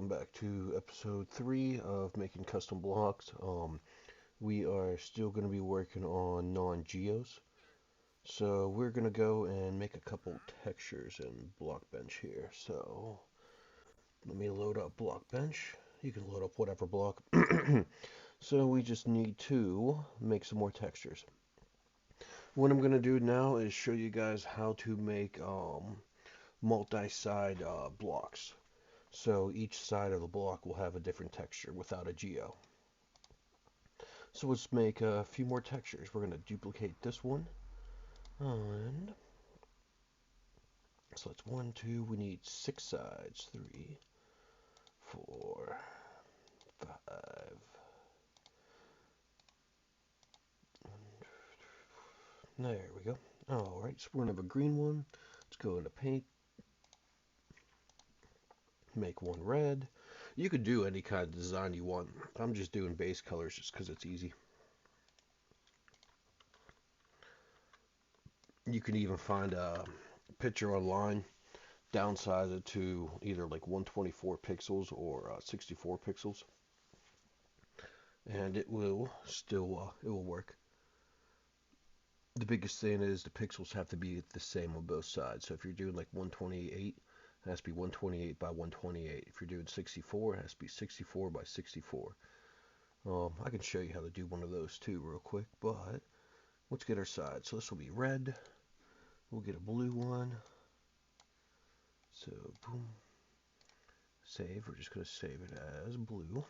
back to episode 3 of making custom blocks. We are still going to be working on non-geos. So we're going to go and make a couple textures in Blockbench here. So let me load up Blockbench. You can load up whatever block. So we just need to make some more textures. What I'm going to do now is show you guys how to make multi-side blocks. So each side of the block will have a different texture without a geo. So let's make a few more textures. We're going to duplicate this one. And so it's 1, 2, we need 6 sides. 3, 4, 5. There we go. Alright, so we're going to have a green one. Let's go into paint. Make one red. You could do any kind of design you want. I'm just doing base colors just because it's easy. You can even find a picture online, downsize it to either like 124 pixels or 64 pixels, and it will still it will work. The biggest thing is the pixels have to be the same on both sides. So if you're doing like 128, it has to be 128 by 128. If you're doing 64, it has to be 64 by 64. I can show you how to do one of those too real quick, but let's get our sides. So this will be red. We'll get a blue one. So boom, save. We're just going to save it as blue.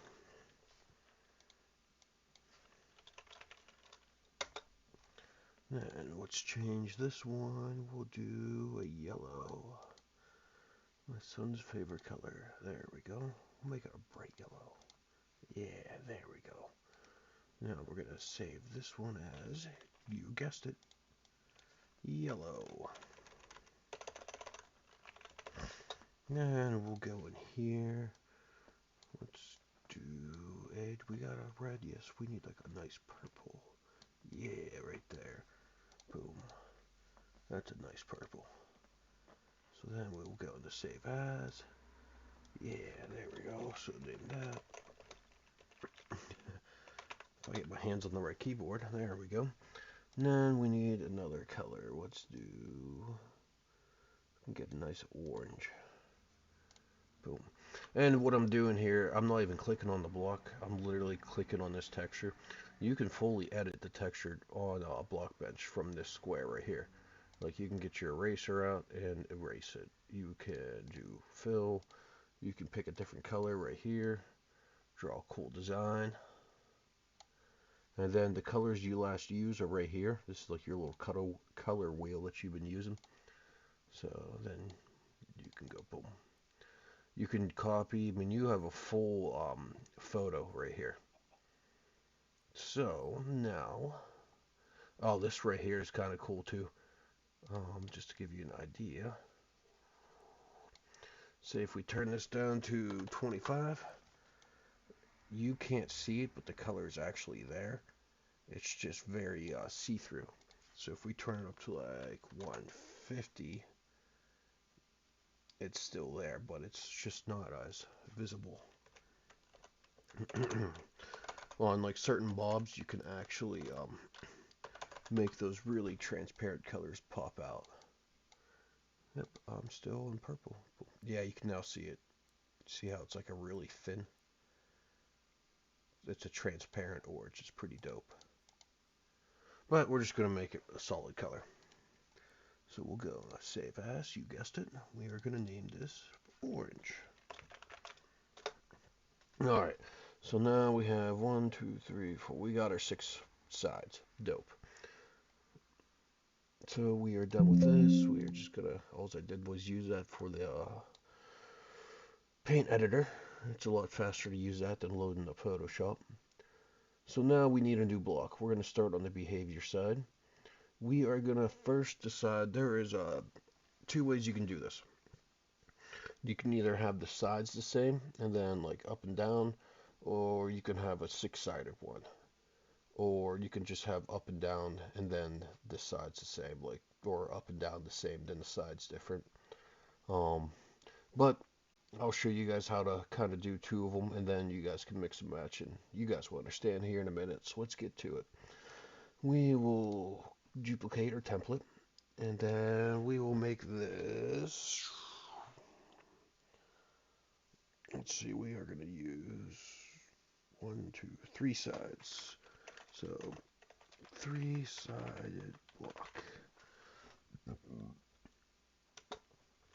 Then let's change this one. We'll do a yellow. My son's favorite color. There we go. We'll make it a bright yellow. Yeah, there we go. Now we're going to save this one as, you guessed it, yellow. And we'll go in here. Let's do it. We got a red. Yes, we need like a nice purple. Yeah, right there. Boom. That's a nice purple. So then we'll go into save as. Yeah, there we go. So name that. If I get my hands on the right keyboard, there we go. And then we need another color. Let's do, get a nice orange. Boom. And what I'm doing here, I'm not even clicking on the block. I'm literally clicking on this texture. You can fully edit the texture on a Blockbench from this square right here. Like you can get your eraser out and erase it. You can do fill. You can pick a different color right here. Draw a cool design. And then the colors you last use are right here. This is like your little color wheel that you've been using. So then you can go boom. You can copy, I mean, you have a full photo right here. So now, oh, this right here is kind of cool too. Just to give you an idea. Say if we turn this down to 25, you can't see it, but the color is actually there. It's just very see-through. So if we turn it up to like 150, it's still there, but it's just not as visible. On like certain mobs, you can actually make those really transparent colors pop out. Yep, I'm still in purple. Yeah, you can now see it. See how it's like a really thin? It's a transparent orange. It's pretty dope. But we're just going to make it a solid color. So we'll go save as, you guessed it. We are going to name this orange. Alright, so now we have 1, 2, 3, 4. We got our 6 sides. Dope. So we are done with this. We are just gonna, all I did was use that for the paint editor. It's a lot faster to use that than loading up Photoshop. So now we need a new block. We're gonna start on the behavior side. We are gonna first decide, there is 2 ways you can do this. You can either have the sides the same and then like up and down, or you can have a 6-sided one. Or you can just have up and down and then the sides the same, like, or up and down the same, then the sides different. But I'll show you guys how to kind of do two of them, and then you guys can mix and match, and you guys will understand here in a minute. So let's get to it. We will duplicate our template, and then we will make this. Let's see, we are going to use 1, 2, 3 sides. So 3-sided block.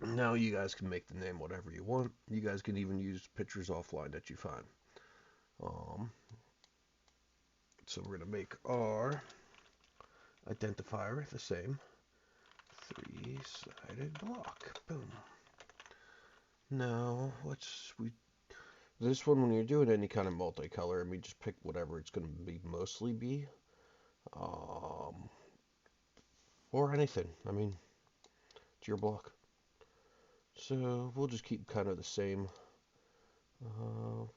Now you guys can make the name whatever you want. You guys can even use pictures offline that you find. So we're going to make our identifier the same. 3-sided block. Boom. Now, this one, when you're doing any kind of multicolor, I mean, just pick whatever it's going to be mostly be. Or anything. I mean, it's your block. So we'll just keep kind of the same. Do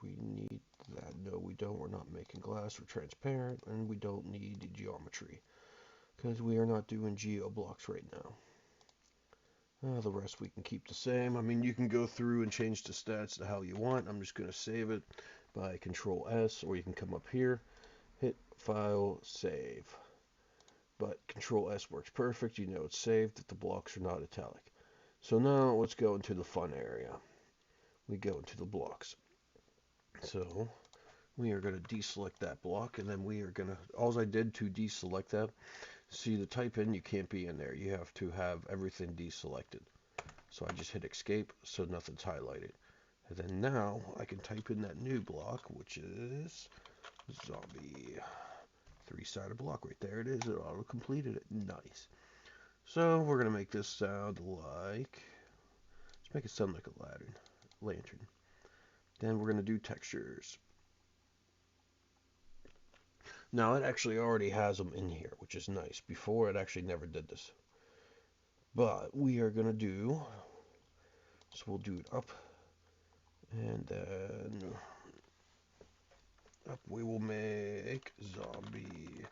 we need that? No, we don't. We're not making glass or transparent, and we don't need geometry because we are not doing geo blocks right now. The rest we can keep the same. I mean, you can go through and change the stats to how you want. I'm just going to save it by Control S, or you can come up here, hit File, Save. But Control S works perfect. You know it's saved if the blocks are not italic. So now let's go into the fun area. We go into the blocks. So we are going to deselect that block, and then we are going to, all I did to deselect that, see the type in, you can't be in there. You have to have everything deselected. So I just hit escape, so nothing's highlighted. And then now I can type in that new block, which is zombie 3-sided block. Right there it is. It auto completed it. Nice. So we're going to make this sound like, let's make it sound like a lantern. Then we're going to do textures. Now it actually already has them in here, which is nice. Before it actually never did this. But we are going to do, so we'll do it up, and then up we will make zombie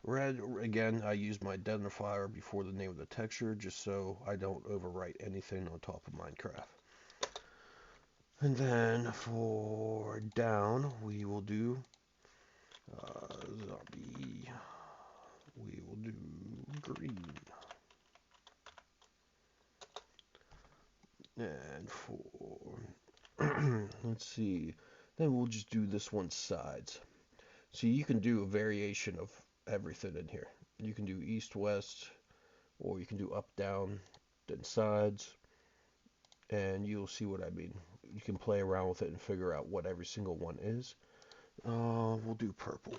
red. Again, I use my identifier before the name of the texture just so I don't overwrite anything on top of Minecraft. And then for down, we will do zombie, we will do green. And for, let's see, then we'll just do this one sides. So you can do a variation of everything in here. You can do east, west, or you can do up, down, then sides, and you'll see what I mean. You can play around with it and figure out what every single one is. We'll do purple.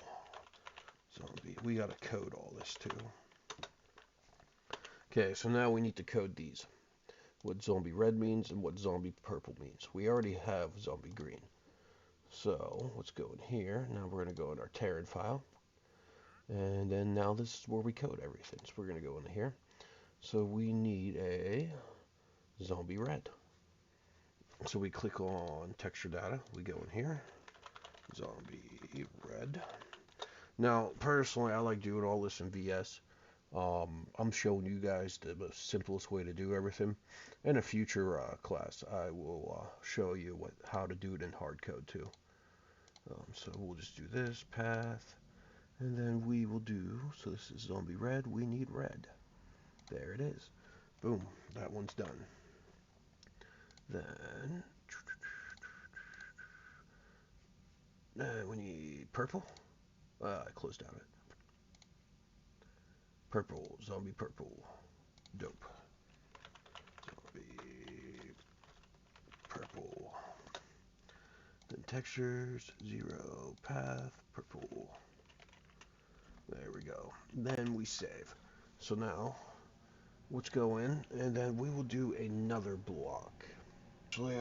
Zombie. We gotta code all this too. Okay, so now we need to code these. What zombie red means and what zombie purple means. We already have zombie green. So let's go in here. Now we're going to go in our Terran file. And then now this is where we code everything. So we're going to go in here. So we need a zombie red. So we click on texture data. We go in here. Zombie red. Now, personally, I like doing all this in VS. I'm showing you guys the most simplest way to do everything. In a future class, I will show you how to do it in hardcode too. So we'll just do this path, and then we will do, so this is zombie red, we need red. There it is. Boom, that one's done. Then, we need purple. I closed out it. Purple, zombie purple. Dope. Zombie purple. Then textures, 0, path, purple. There we go. Then we save. So now, let's go in, and then we will do another block. Actually,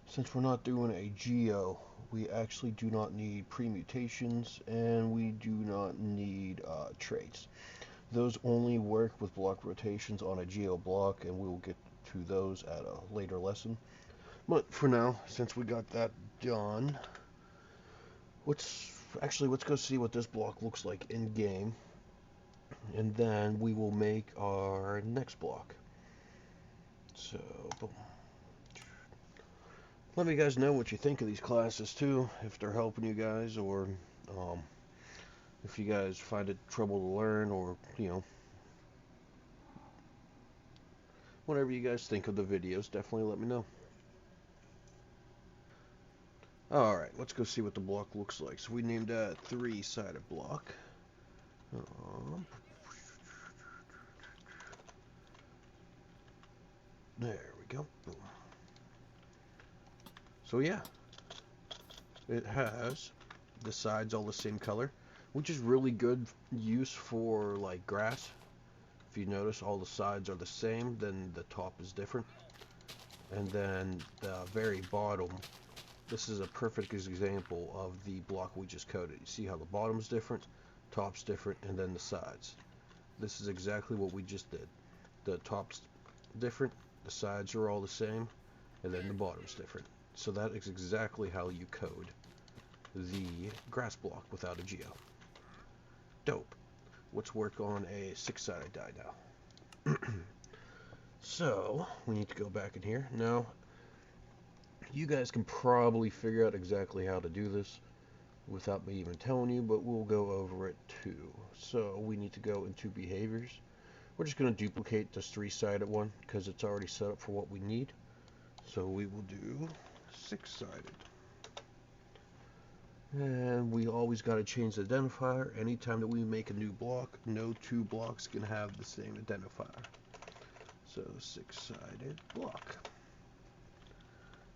since we're not doing a geo, we actually do not need permutations, and we do not need traits. Those only work with block rotations on a geo block, and we will get to those at a later lesson. But for now, since we got that done, let's go see what this block looks like in game, and then we will make our next block. So, boom. Let me guys know what you think of these classes too, if they're helping you guys, or um, if you guys find it trouble to learn, or whatever you guys think of the videos, definitely let me know. Alright, let's go see what the block looks like. So we named that 3-sided block. There we go. Boom. So yeah, it has the sides all the same color, which is really good use for like grass. If you notice, all the sides are the same, then the top is different. And then the very bottom, this is a perfect example of the block we just coded. You see how the bottom's different, top's different, and then the sides. This is exactly what we just did. The top's different, the sides are all the same, and then the bottom's different. So that is exactly how you code the grass block without a geo. Dope. Let's work on a 6-sided die now. So we need to go back in here. Now, you guys can probably figure out exactly how to do this without me even telling you, but we'll go over it too. So we need to go into behaviors. We're just going to duplicate this 3-sided one because it's already set up for what we need. So we will do 6-sided. And we always got to change the identifier. Anytime that we make a new block, no two blocks can have the same identifier. So 6-sided block.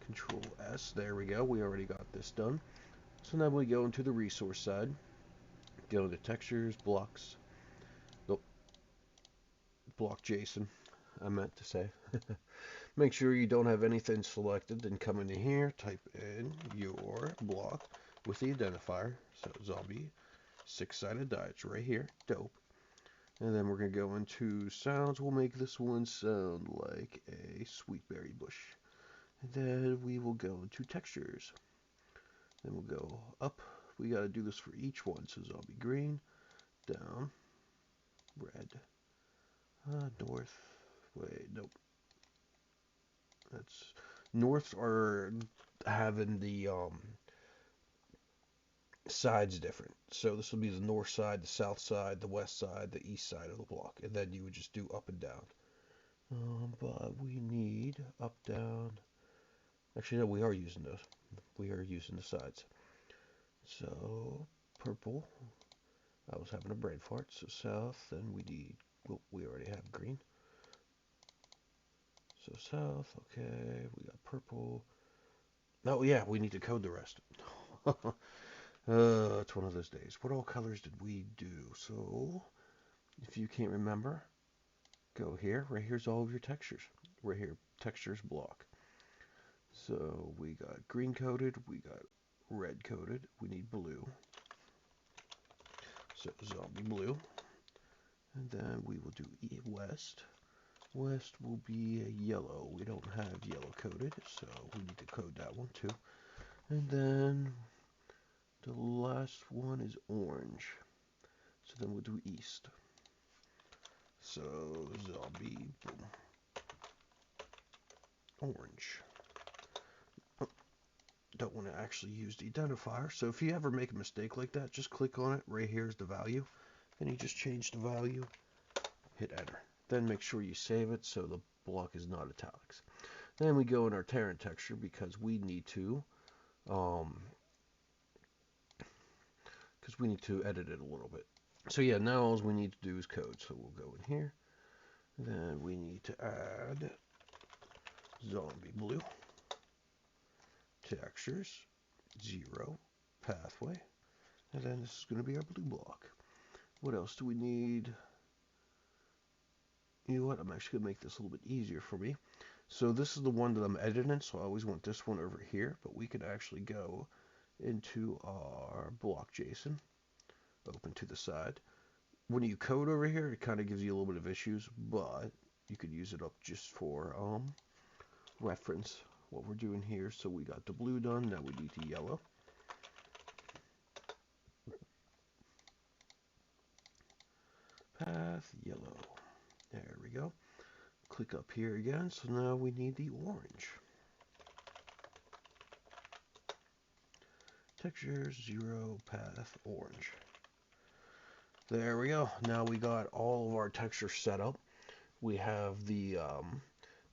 Control S, there we go. We already got this done. So now we go into the resource side. Go to textures, blocks. Nope. Block JSON, I meant to say. Make sure you don't have anything selected. Then come into here, type in your block with the identifier. So zombie 6-sided die. It's right here. Dope. And then we're going to go into sounds. We'll make this one sound like a sweet berry bush. And then we will go into textures. Then we'll go up. We got to do this for each one. So zombie green, down, red, north. Wait, nope. That's norths are having the sides different. So this will be the north side, the south side, the west side, the east side of the block, and then you would just do up and down. But we need up, down. Actually, no, we are using those. We are using the sides. So purple. I was having a brain fart. So south, then we need. Well, we already have green. So south. Okay, we got purple. Oh yeah, we need to code the rest. It's one of those days. What all colors did we do? So, if you can't remember, go here. Right here's all of your textures. Right here, textures block. So we got green coded, we got red coded, we need blue. So zombie blue. And then we will do west. West will be a yellow. We don't have yellow coded, so we need to code that one too. And then the last one is orange. So then we'll do east. So zombie, boom, orange. Oh, don't want to actually use the identifier. So if you ever make a mistake like that, just click on it. Right here is the value. Then you just change the value, hit enter. Then make sure you save it so the block is not italics. Then we go in our Terran texture because we need to edit it a little bit. So yeah, now all we need to do is code. So we'll go in here. Then we need to add zombie blue, textures, 0, pathway, and then this is going to be our blue block. What else do we need? You know what? I'm actually going to make this a little bit easier for me. So this is the one that I'm editing, so I always want this one over here, but we could actually go into our block JSON, open to the side. When you code over here, it kind of gives you a little bit of issues, but you could use it up just for reference what we're doing here. So we got the blue done, now we need the yellow. Path yellow. There we go. Click up here again. So now we need the orange. Texture 0 path orange. There we go. Now we got all of our textures set up. We have the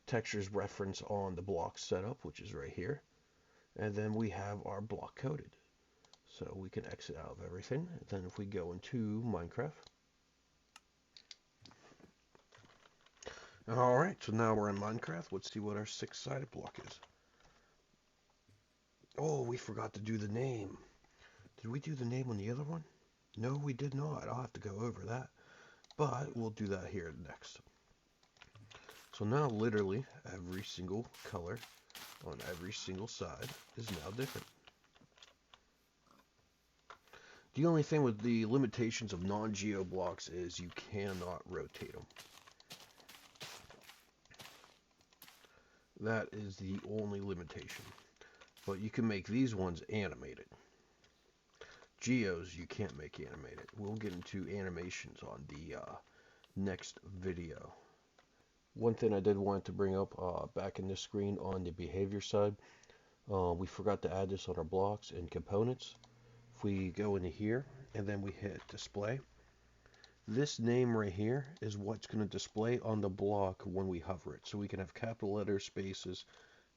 textures reference on the block setup, which is right here. And then we have our block coded. So we can exit out of everything. And then if we go into Minecraft. Alright, so now we're in Minecraft. Let's see what our 6-sided block is. Oh, we forgot to do the name. Did we do the name on the other one? No, we did not. I'll have to go over that. But we'll do that here next. So now literally every single color on every single side is now different. The only thing with the limitations of non-geo blocks is you cannot rotate them. That is the only limitation. But you can make these ones animated. Geos you can't make animated. We'll get into animations on the next video. One thing I did want to bring up back in this screen on the behavior side, we forgot to add this on our blocks and components. If we go into here and then we hit display, this name right here is what's going to display on the block when we hover it. So we can have capital letters, spaces.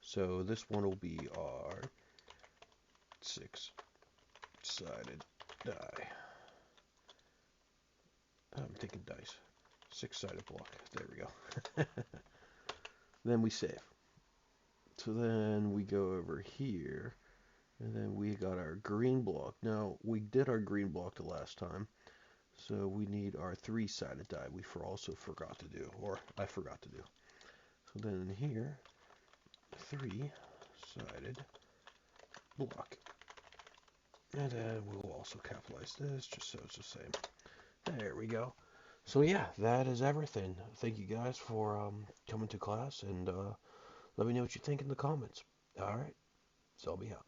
So this one will be our 6-sided die. I'm thinking dice. 6-sided block. There we go. Then we save. So then we go over here, and then we got our green block. Now, we did our green block the last time, so we need our 3-sided die. We also forgot to do, or I forgot to do. So then here, 3-sided block. And then we'll also capitalize this, just so it's the same. There we go. So yeah, that is everything. Thank you guys for coming to class, and let me know what you think in the comments. Alright, so I'll be out.